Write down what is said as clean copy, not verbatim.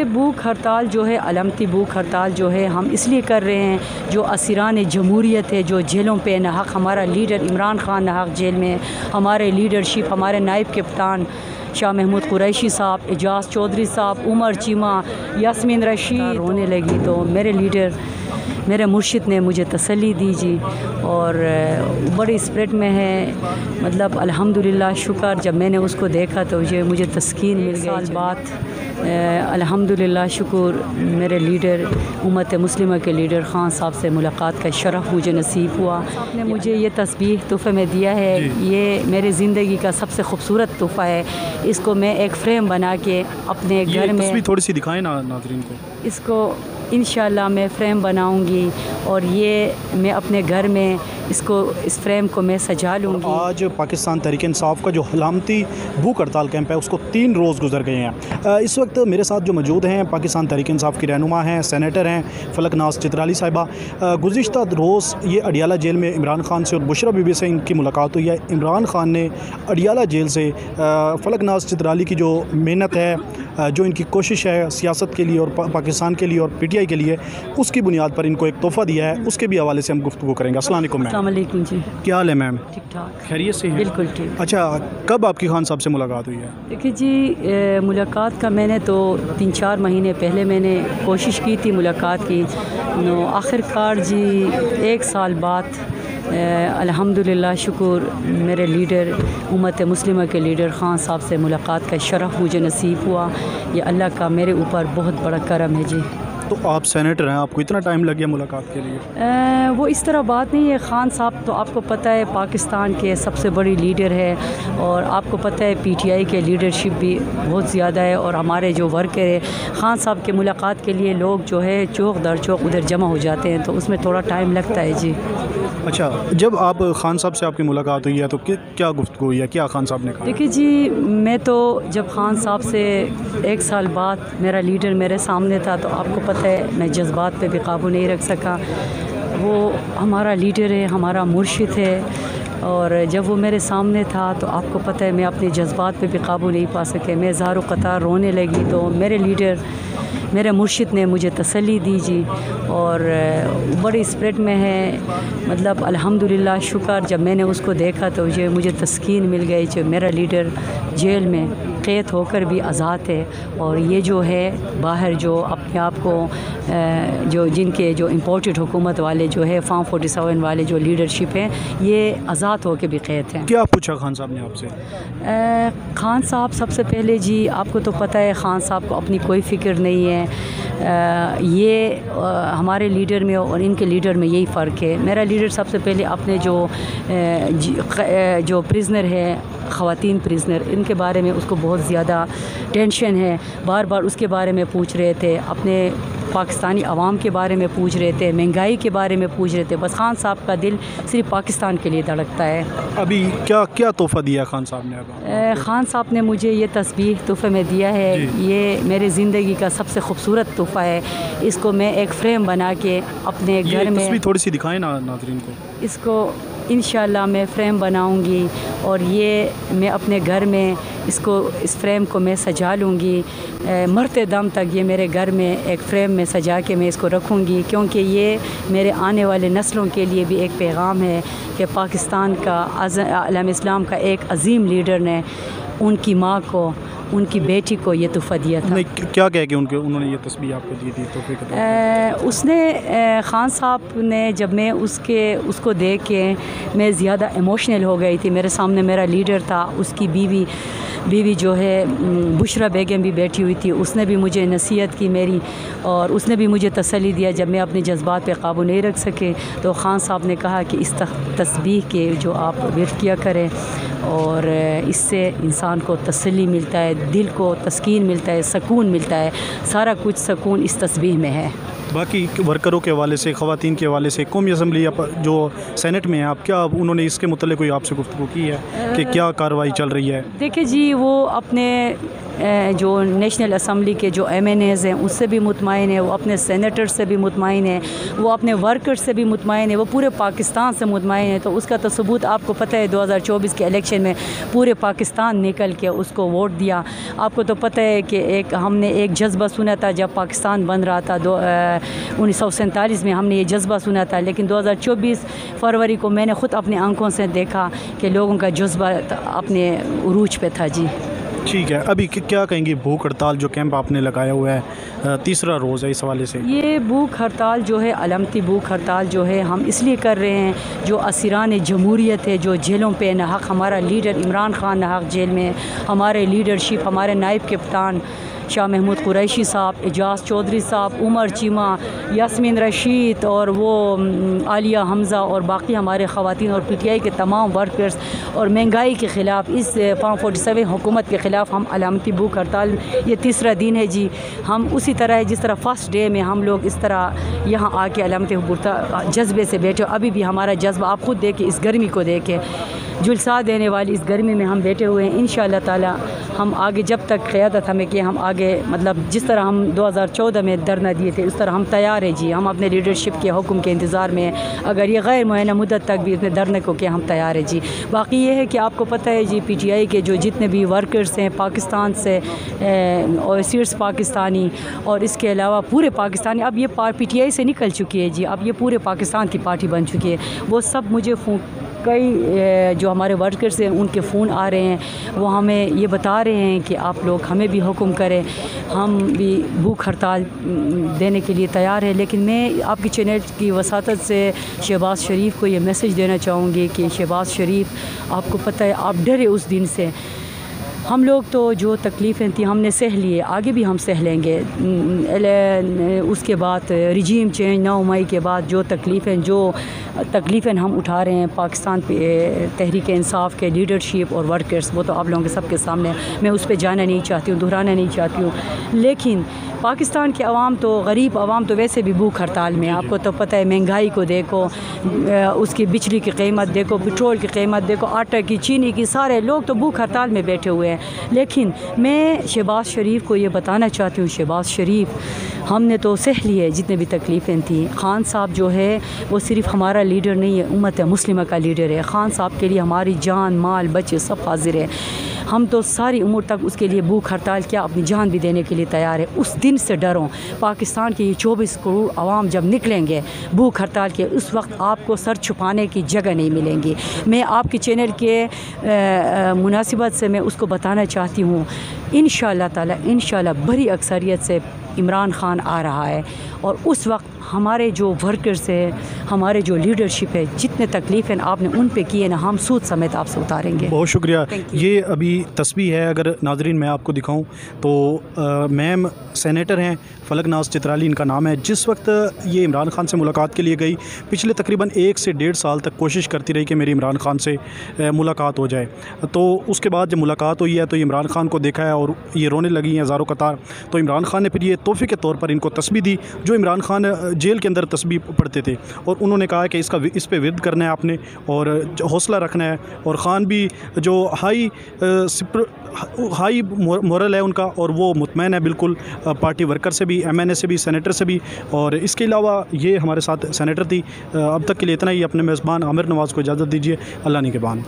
भूख हड़ताल जो है, अलामती भूख हड़ताल जो है हम इसलिए कर रहे हैं, जो असीरान जमहूरियत है जो जेलों पे नाहक, हमारा लीडर इमरान खान नाहक जेल में, हमारे लीडरशिप, हमारे नायब कप्तान शाह महमूद कुरैशी साहब, एजाज चौधरी साहब, उमर चीमा, यास्मीन रशीद रोने लगी। तो मेरे लीडर, मेरे मुर्शिद ने मुझे तसल्ली दी जी, और बड़ी स्प्रिट में है। मतलब अल्हम्दुलिल्लाह शुक्र, जब मैंने उसको देखा तो मुझे तस्कीन मिल गई। साल बाद अल्हम्दुलिल्लाह शुक्र मेरे लीडर, उम्मत मुस्लिमा के लीडर ख़ान साहब से मुलाकात का शरफ़ मुझे नसीब हुआ। आपने मुझे ये तस्बीह तोहफ़े में दिया है, ये मेरी ज़िंदगी का सबसे खूबसूरत तोहफ़ा है। इसको मैं एक फ्रेम बना के अपने घर में, थोड़ी सी दिखाएं ना नाज़रीन को। इसको इंशाल्लाह मैं फ़्रेम बनाऊंगी और ये मैं अपने घर में इस फ्रेम को मैं सजा लूँगी। आज पाकिस्तान तहरीक इंसाफ का जो अलामती भूख हड़ताल कैंप है उसको 3 रोज़ गुजर गए हैं। इस वक्त मेरे साथ जो मौजूद हैं पाकिस्तान तहरीक इंसाफ की रहनुमा हैं, सेनेटर हैं फलक नाज चित्राली साहिबा। गुज़िश्ता रोज़ ये अडियाला जेल में इमरान खान से और बुशरा बीबी से इनकी मुलाकात हुई है। इमरान खान ने अडियाला जेल से फलक नाज चित्राली की जो मेहनत है, जो इनकी कोशिश है सियासत के लिए और पाकिस्तान के लिए और PTI के लिए, उसकी बुनियाद पर इनको एक तोहफ़ा दिया है। उसके भी हवाले से हम गुफ्तगू करेंगे। अस्सलाम वालेकुम जी, क्या हाल है मैम? ठीक ठाक, खैरियत से हैं? बिल्कुल ठीक। अच्छा, कब आपकी खान साहब से मुलाकात हुई है? देखिए जी, मुलाकात का मैंने तो 3-4 महीने पहले मैंने कोशिश की थी मुलाकात की। आखिरकार जी 1 साल बाद अल्हम्दुलिल्लाह शुक्र मेरे लीडर, उम्मत मुस्लिमा के लीडर ख़ान साहब से मुलाकात का शरफ़ मुझे नसीब हुआ। ये अल्लाह का मेरे ऊपर बहुत बड़ा करम है जी। तो आप सेनेटर हैं, आपको इतना टाइम लग गया मुलाकात के लिए? वो इस तरह बात नहीं है। ख़ान साहब तो आपको पता है पाकिस्तान के सबसे बड़ी लीडर है, और आपको पता है PTI के लीडरशिप भी बहुत ज़्यादा है, और हमारे जो वर्कर है ख़ान साहब के मुलाकात के लिए लोग जो है चौक दर चौक उधर जमा हो जाते हैं, तो उसमें थोड़ा टाइम लगता है जी। अच्छा, जब आप खान साहब से आपकी मुलाकात हुई है तो क्या गुफ्तगू हुई है, क्या खान साहब ने कहा? देखिए जी, मैं तो जब ख़ान साहब से 1 साल बाद मेरा लीडर मेरे सामने था, तो आपको पता है मैं जज्बात पे भी काबू नहीं रख सका। वो हमारा लीडर है, हमारा मुर्शिद है, और जब वो मेरे सामने था तो आपको पता है मैं अपने जज्बात पे भी काबू नहीं पा सके। मैं ज़ारो क़तार रोने लगी। तो मेरे लीडर, मेरे मुर्शिद ने मुझे तसल्ली दी जी, और बड़ी स्प्रिट में है। मतलब अल्हम्दुलिल्लाह शुक्र, जब मैंने उसको देखा तो मुझे तस्कीन मिल गई कि मेरा लीडर जेल में कैद होकर भी आज़ाद है, और ये जो है बाहर जो अपने आप को जो जिनके जो इम्पोर्टेड हुकूमत वाले जो है फॉर्म 47 वाले जो लीडरशिप हैं, ये आज़ाद होकर भी कैद हैं। क्या पूछा खान साहब ने आपसे? ख़ान साहब सबसे पहले जी, आपको तो पता है ख़ान साहब को अपनी कोई फ़िक्र नहीं है। हमारे लीडर में और इनके लीडर में यही फ़र्क है। मेरा लीडर सबसे पहले अपने जो प्रिजनर है, ख़वातीन प्रिजनर, इनके बारे में उसको बहुत ज़्यादा टेंशन है। बार बार उसके बारे में पूछ रहे थे, अपने पाकिस्तानी अवाम के बारे में पूछ रहे थे, महंगाई के बारे में पूछ रहे थे। बस ख़ान साहब का दिल सिर्फ पाकिस्तान के लिए धड़कता है। अभी क्या तोहफ़ा दिया खान साहब ने? ख़ान साहब ने मुझे ये तस्बीह तोहफ़े में दिया है, ये मेरी ज़िंदगी का सबसे खूबसूरत तोहफ़ा है। इसको मैं एक फ्रेम बना के अपने घर में, थोड़ी सी दिखाएं ना नाज़रीन को। इसको इंशाल्लाह मैं फ्रेम बनाऊंगी, और ये मैं अपने घर में इस फ्रेम को मैं सजा लूँगी। मरते दम तक ये मेरे घर में एक फ्रेम में सजा के मैं इसको रखूँगी, क्योंकि ये मेरे आने वाले नस्लों के लिए भी एक पैगाम है कि पाकिस्तान का आलम इस्लाम का एक अजीम लीडर ने उनकी माँ को, उनकी बेटी को ये तोहफ़ा दिया था। क्या कह के उन्होंने ये तस्बीह आपको दी थी तोहफ़े के तौर पे? उसने ख़ान साहब ने, जब मैं उसको देख के मैं ज़्यादा इमोशनल हो गई थी। मेरे सामने मेरा लीडर था, उसकी बीवी जो है बुशरा बेगम भी बैठी हुई थी। उसने भी मुझे नसीहत की मेरी, और उसने भी मुझे तसल्ली दिया जब मैं अपने जज्बात पे काबू नहीं रख सके। तो ख़ान साहब ने कहा कि इस तस्बीह के जो आप विर्द किया करें, और इससे इंसान को तसल्ली मिलता है, दिल को तस्कीन मिलता है, सुकून मिलता है। सारा कुछ सुकून इस तस्बीह में है। बाकी वर्करों के हवाले से, ख़वातीन के हवाले से, कौमी असम्बली जो सेनेट में है, आप क्या उन्होंने इसके मुतल्लिक़ कोई आपसे गुफ्तगू की है कि क्या कार्रवाई चल रही है? देखिए जी, वो अपने जो नेशनल असम्बली के जो MNAs हैं उससे भी मुतमईन है, वो अपने सेनेटर से भी मुतमईन है, वो अपने वर्कर्स से भी मुतमईन है, वो पूरे पाकिस्तान से मुतमईन है। तो उसका तो सबूत आपको पता है, 2024 के इलेक्शन में पूरे पाकिस्तान निकल के उसको वोट दिया। आपको तो पता है कि हमने एक जज्बा सुना था जब पाकिस्तान बन रहा था 1947 में, हमने ये जज्बा सुना था। लेकिन 2024 फरवरी को मैंने ख़ुद अपने आंखों से देखा कि लोगों का जज्बा अपने उरूज पे था। जी ठीक है, अभी क्या कहेंगी भूख हड़ताल जो कैंप आपने लगाया हुआ है, तीसरा रोज़ है इस हवाले से? ये भूख हड़ताल जो है, अलामती भूख हड़ताल जो है हम इसलिए कर रहे हैं, जो असीरान जमहूरियत है जो जेलों पे नाहक, हमारा लीडर इमरान खान नाहक जेल में, हमारे लीडरशिप, हमारे नायब कप्तान शाह महमूद कुरैशी साहब, एजाज चौधरी साहब, उमर चीमा, यास्मीन रशीद और वो आलिया हमज़ा और बाकी हमारे ख़वातीन और PTI के तमाम वर्कर्स और महंगाई के ख़िलाफ़, इस 547 हुकूमत के ख़िलाफ़ हम अलामती भूख हड़ताल, ये तीसरा दिन है जी। हम उसी तरह जिस तरह फ़र्स्ट डे में हम लोग इस तरह यहाँ आके अलामती भूख जज्बे से बैठे, अभी भी हमारा जज्बा आप ख़ुद देखें, इस गर्मी को देखें, जुलसा देने वाली इस गर्मी में हम बैठे हुए हैं। इंशाअल्लाह ताला हम आगे जब तक क़यादत हमें कि हम आगे मतलब जिस तरह हम 2014 में धरना दिए थे उस तरह हम तैयार हैं जी। हम अपने लीडरशिप के हुक्म के इंतज़ार में, अगर ये गैर मुअय्यना मुद्दत तक भी इतने धरने को कि हम तैयार हैं जी। बाकी ये है कि आपको पता है जी, PTI के जो जितने भी वर्कर्स हैं पाकिस्तान से और सीट्स पाकिस्तानी और इसके अलावा पूरे पाकिस्तानी, अब ये PTI से निकल चुकी है जी, अब ये पूरे पाकिस्तान की पार्टी बन चुकी है। वो सब मुझे कई जो हमारे वर्कर्स हैं उनके फ़ोन आ रहे हैं, वो हमें ये बता रहे हैं कि आप लोग हमें भी हुक्म करें, हम भी भूख हड़ताल देने के लिए तैयार है। लेकिन मैं आपकी चैनल की वसातत से शहबाज शरीफ को ये मैसेज देना चाहूँगी कि शहबाज शरीफ, आपको पता है आप डरे उस दिन से। हम लोग तो जो तकलीफ़ें थी हमने सह लिए, आगे भी हम सह लेंगे। उसके बाद रिजीम चेंज 9 मई के बाद जो तकलीफ़ें हम उठा रहे हैं पाकिस्तान पे, तहरीक इंसाफ के लीडरशिप और वर्कर्स, वो तो आप लोगों के सबके सामने, मैं उस पर जाना नहीं चाहती हूँ, दोहराना नहीं चाहती हूँ। लेकिन पाकिस्तान के अवाम तो, गरीब अवाम तो वैसे भी भूख हड़ताल में, आपको तो पता है, महंगाई को देखो, उसकी बिजली की कीमत देखो, पेट्रोल की कीमत देखो, आटा की, चीनी की, सारे लोग तो भूख हड़ताल में बैठे हुए हैं। लेकिन मैं शहबाज शरीफ को ये बताना चाहती हूँ, शहबाज शरीफ, हमने तो सह लिए जितने भी तकलीफ़ें थी। खान साहब जो है वो सिर्फ़ हमारा लीडर नहीं है, उम्मत मुस्लिमा का लीडर है। खान साहब के लिए हमारी जान, माल, बच्चे सब हाजिर है। हम तो सारी उम्र तक उसके लिए भूख हड़ताल क्या, अपनी जान भी देने के लिए तैयार है। उस दिन से डरो, पाकिस्तान के ये 24 करोड़ आवाम जब निकलेंगे भूख हड़ताल के, उस वक्त आपको सर छुपाने की जगह नहीं मिलेंगी। मैं आपके चैनल के मुनासिबत से मैं उसको बताना चाहती हूँ, इंशाअल्लाह ताला, इंशाअल्लाह बड़ी अक्सरियत से इमरान खान आ रहा है और उस वक्त हमारे जो वर्कर्स हैं, हमारे जो लीडरशिप है, जितने तकलीफ़ें आपने उन पे किए ना, हम सूद समेत आपसे उतारेंगे। बहुत शुक्रिया। ये अभी तस्वीर है, अगर नाजरीन मैं आपको दिखाऊं तो मैम सेनेटर हैं, फलक नाज चित्राली इनका नाम है। जिस वक्त ये इमरान खान से मुलाकात के लिए गई, पिछले तकरीबन 1 से 1.5 साल तक कोशिश करती रही कि मेरी इमरान खान से मुलाकात हो जाए। तो उसके बाद जब मुलाकात हुई है तो इमरान खान को देखा है और ये रोने लगी हैं हज़ारों कतार। तो इमरान खान ने फिर ये तोहफ़े के तौर पर इनको तस्बीह दी, जो इमरान खान जेल के अंदर तस्बीह पढ़ते थे, और उन्होंने कहा कि इस पे विर्द करना है आपने और हौसला रखना है। और ख़ान भी जो हाई मोरल है उनका, और वो मुतमईन है बिल्कुल पार्टी वर्कर से भी, MNA से भी, सेनेटर से भी। और इसके अलावा ये हमारे साथ सेनेटर थी। अब तक के लिए इतना ही। अपने मेज़बान आमिर नवाज़ को इजाज़त दीजिए। अल्लाह निगहबान।